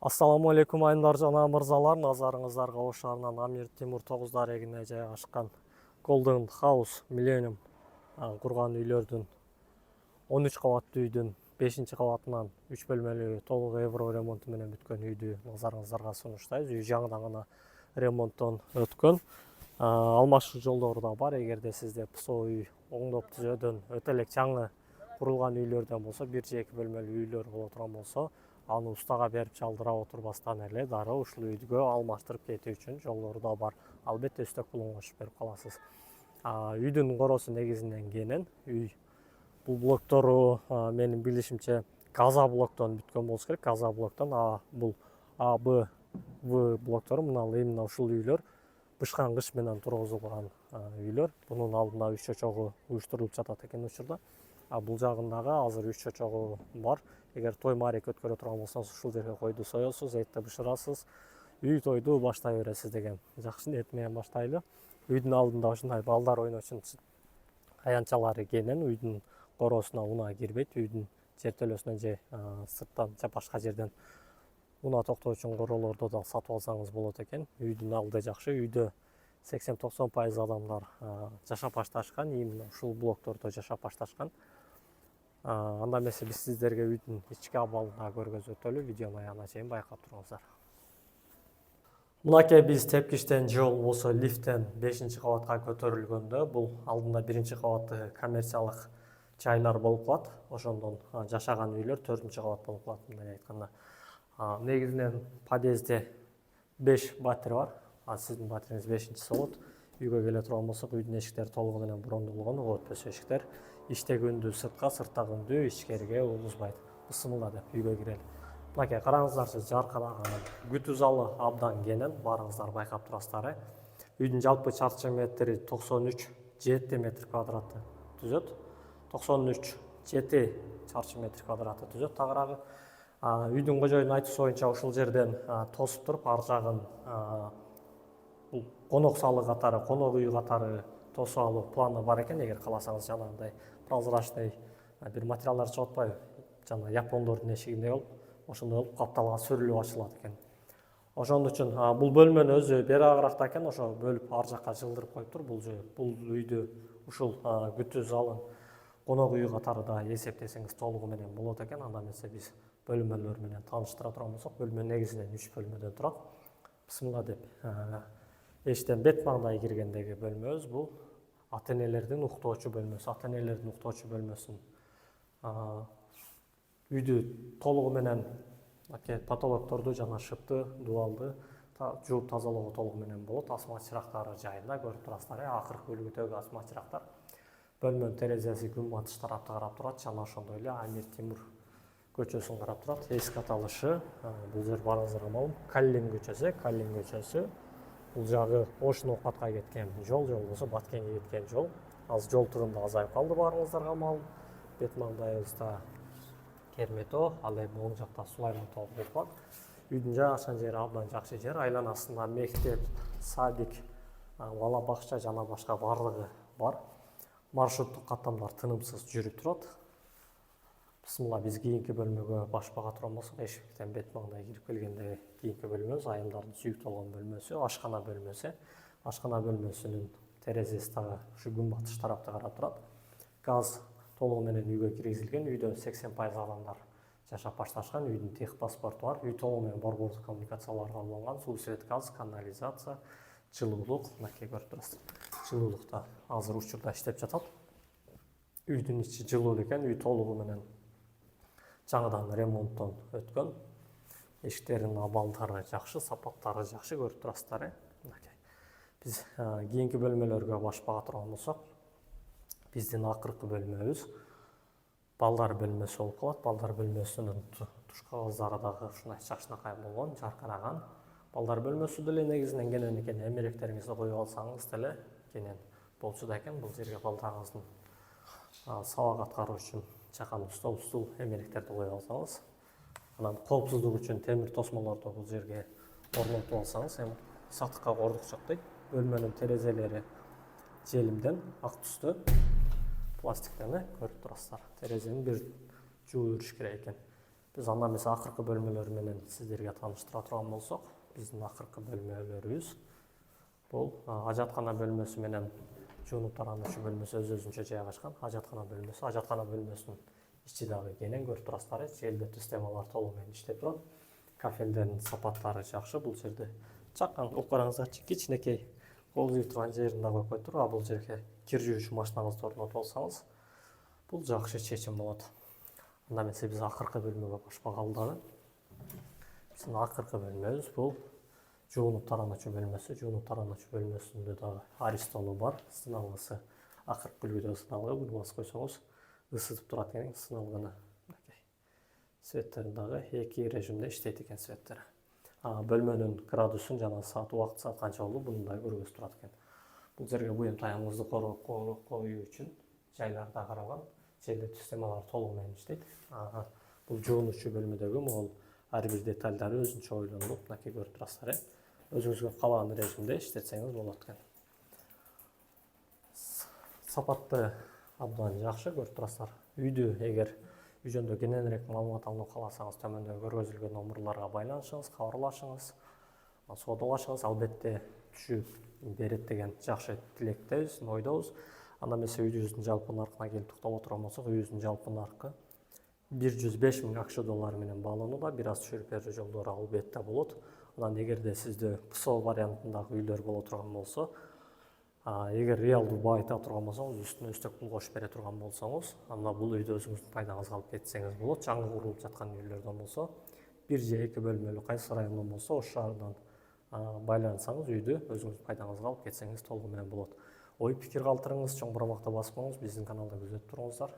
Ассаламу алейкум айымдар жана мырзалар, назарыңыздарға ошарынан Амир Тимур 9 дарегине жайгашкан Golden House Millennium курган үйлөрдүн 13 кабаттуу үйдүн 5 кабатынан 3 бөлмөлүү толук евро ремонту менен бүткөн үйдү назарыңыздарга сунуштайбыз. Үй жаңыдан гана ремонттон өткөн. Алмашуу жолдору да бар. Эгерде сизде ПСО үй оңдоп түзөөдөн өтө элек жаңы курулган үйлөрдөн болсо, 1-2 бөлмөлүү үйлөр боло турган болсо, аны устага берип чалдыра отурбастан эле дароо ушул үйгө алмаштырып кетүү үчүн жолдору да бар. Албетте үстөк пулун кошуп берип каласыз. Үйдүн коросу негизинен кенен. Үй бул блоктору менин билишимче газа блоктон бүткөн болуш керек. Газа блоктон бул А, Б, В блоктору мына именно ушул үйлөр бышкан кыш менен тургузулган үйлөр. Бунун алдына үч чочогу уюштурулуп жатат экен учурда. Бул жагындагы азыр үч чочогу бар. Эгер той маарек өткөрө турган болсоңуз, ушул жерге койду соесуз, этти бышырасыз, үй тойду баштай бересиз деген жакшы ниет менен баштайлы. Үйдүн алдында ушундай балдар ойночун аянтчалары кенен, үйдүн коросуна унаа кирбейт. Үйдүн жертөлөсүнөн же сырттан же башка жерден унаа токтоо үчүн королорду да сатып алсаңыз болот экен. Үйдүн алды жакшы. Үйдө 80-90% адамдар жашап башташкан, именно ушул блоктордо жашап башташкан. Анда эмесе биз сиздерге үйдүн ички абалын да көргөзөтөлү, видеонун аягына чейин байкап туруңуздар. Мынакей биз тепкичтен же болбосо лифттен 5-кабатка көтөрүлгөндө, бул алдында 1-кабатты коммерциялык жайлар болуп калат. Ошондон жашаган үйлөр 4-кабат болуп калат, мындай айтканда. Негизинен подъездде 5 батир бар. Сиздин батириңиз 5-чиси болот. Үйгө келе турган болсок, үйдүн эшиктери толугу менен брондолгон, өтпөс эшиктер. Иштегүндү сыртка, сырттагүндү ичкериге угузбайт. Бысымылда деп үйгө кирели. Мынакей караңыздарчы, жаркыраган күтүү залы абдан кенен, баарыңыздар байкап турасыздар. Үйдүн жалпы чарчы метри 93,7 метр квадраты түзөт. 93,7 чарчы метр квадраты түзөт тагыраагы. Үйдүн кожоюнун айтуусу боюнча ушул жерден тосуп туруп, ар жагын бул конок залы катары, конок үй катары тосуп алуу планы бар экен. Эгер кааласаңыз, жанагындай прозрачный бир материалдар чыгып атпайбы? Жана япондордун эшигиндей болуп, ошондой болуп капталга сүрүлүп ачылат экен. Ошон үчүн бул бөлмөнү өзү берагыракта экен, ошо бөлүп ар жакка жылдырып коюптур. Бул үйдү ушул күтүү залын конок үй катары да эсептесеңиз толугу менен болот экен. Анда эмесе биз бөлмөлөр менен тааныштыра турган болсок, бөлмө негизинен 3 бөлмөдөн турат. Бисмилла деп эштен бет маңдай киргендеги бөлмөбүз бул ата-энелердин уктоочу бөлмөсү. Ата-энелердин уктоочу бөлмөсүн үйдү толугу менен потолокторду жана шыпты, дубалды жууп тазалоого толугу менен болот. Асма чырактары жайында көрүп турасыздар. Акыркы бөлүгүдөгү асма чырактар. Бөлмөнүн терезеси күн батыш тарапты карап турат, жана ошондой эле Амир Тимур көчөсүн карап турат. Эсик аталышы бул жер баарыңыздарга маалым, Каллин көчөсү. Бул жагы Ошун Окатка кеткен жол, же болбосо Баткенге кеткен жол. Азыр жол турунда азайып калды, баарыңыздарга маалым. Бет маңдайыбызда Кермето, ал эми оң жакта Сулаймантоо болуп калат. Үйдүн жайгашкан жери абдан жакшы жер. Айланасында мектеп, садик, бала бакча жана башка баардыгы бар. Маршруттук каттамдар тынымсыз жүрүп турат. Бисмилла, биз кийинки бөлмөгө баш бага турган болсок, эшиктен бет маңдай кирип келгенде кийинки бөлмөбүз айымдардын сүйүктүү болгон бөлмөсү, ашкана бөлмөсү. Ашкана бөлмөсүнүн терезеси дагы ушу күн батыш тарапты карап турат. Газ толугу менен үйгө киргизилген. Үйдө 80% адамдар жашап башташкан. Үйдүн тех паспорту бар. Үй толугу менен борбордук коммуникацияларга уланган. Суу, свет, газ, канализация, жылуулук, мынакей көрүп турасыздар. Жылуулук да азыр учурда иштеп жатат. Үйдүн ичи жылуу экен. Үй толугу менен жаңыдан ремонттон өткөн. Эшиктердин абалдары жакшы, сапаттары жакшы, көрүп турасыздар. Биз кийинки бөлмөлөргө баш бага турган болсок, биздин акыркы бөлмөбүз балдар бөлмөсү болуп калат. Балдар бөлмөсүнүн туш кагаздары дагы ушундай чачынакай болгон, жаркыраган. Балдар бөлмөсү деле негизинен кенен экен. Эмеректериңизди коюп алсаңыз деле кенен болчу да экен. Бул жерге балдарыңыздын сабак аткаруу үчүн чакан стол, эмеректерди коюп алсаңыз, анан коопсуздук үчүн темир тосмолорду бул жерге орнотуп алсаңыз, эми сактыкка кордук жок дейт. Бөлмөнүн терезелери желимден, ак түстө, пластиктен көрүп турасыздар. Терезени бир жууп жүрүш керек экен. Біз анда эмес акыркы бөлмөлөр менен сиздерге тааныштыра турган болсок, биздин акыркы бөлмөлөрүбүз бул ажаткана бөлмөсү менен жуунуп тарануучу бөлмөсү өз-өзүнчө жайгашкан. Ажаткана бөлмөсүнүн ичи дагы кенен көрүп турасыздар, желдетүү системалары толугу менен иштеп турат. Кафелдердин сапаттары жакшы. Бул жерде чакан ук караңыздарчы, кичинекей кол жууп турган жерин да коюп коюптур. А бул жерге кир жуучу машинаңызды орнотуп алсаңыз, бул жакшы чечим болот. Анда эмесе биз акыркы бөлмөгө кош багалы дагы. Биздин акыркы бөлмөбүз бул жуунуп тарануучу бөлмөсү. Жуунуп тарануучу бөлмөсүндө дагы аристолу бар. Сыналгысы акыркы үлгүдө сыналгы. Буну басып койсоңуз ысытып турат экен. Сыналгыны светтери дагы эки режимде иштейт экен светтери. Бөлмөнүн градусун жана убакыт саат канча болду буну да көргөзүп турат экен. Бул жерге буюм таягыңызды коюу үчүн жайлар да каралган. Желдетүү системалары толугу менен иштейт. Бул жуунуучу бөлмөдөгү могул ар бир деталдары өзүнчө ойлонуп, мынакей көрүп турасыздар. Өзүңүзгө каалаган режимде иштетсеңиз болот экен. Сапаты абдан жакшы, көрүп турасыздар. Үйдү эгер үй жөнүндө кененирээк маалымат алууну кааласаңыз, төмөндө көргөзүлгөн номерларга байланышыңыз, кабарлашыңыз, соодалашыңыз. Албетте түшүп берет деген жакшы тилектебиз, ойдобуз. Анда эмесе үйүбүздүн жалпы наркына келип токтоло турган болсок, үйүбүздүн жалпы наркы 105 000 акш доллары менен бааланууда. Бир аз түшүрүп берүү жолдору албетте болот. Анан эгерде сизде ПСО вариантындагы үйлөр боло турган болсо, эгер реалдуу баа айта турган болсоңуз, үстүнө үстөк пул кошуп бере турган болсоңуз, анда бул үйдү өзүңүздүн пайдаңызга алып кетсеңиз болот. Жаңы курулуп жаткан үйлөрдөн болсо, 1 же 2 бөлмөлүү кайсы райондон болсо, ошол шаардан байлансаңыз, үйдү өзүңүздүн пайдаңызга алып кетсеңиз толугу менен болот. Ой пикир калтырыңыз, чоң бармакта басып коюңуз, биздин каналды күзөтүп туруңуздар.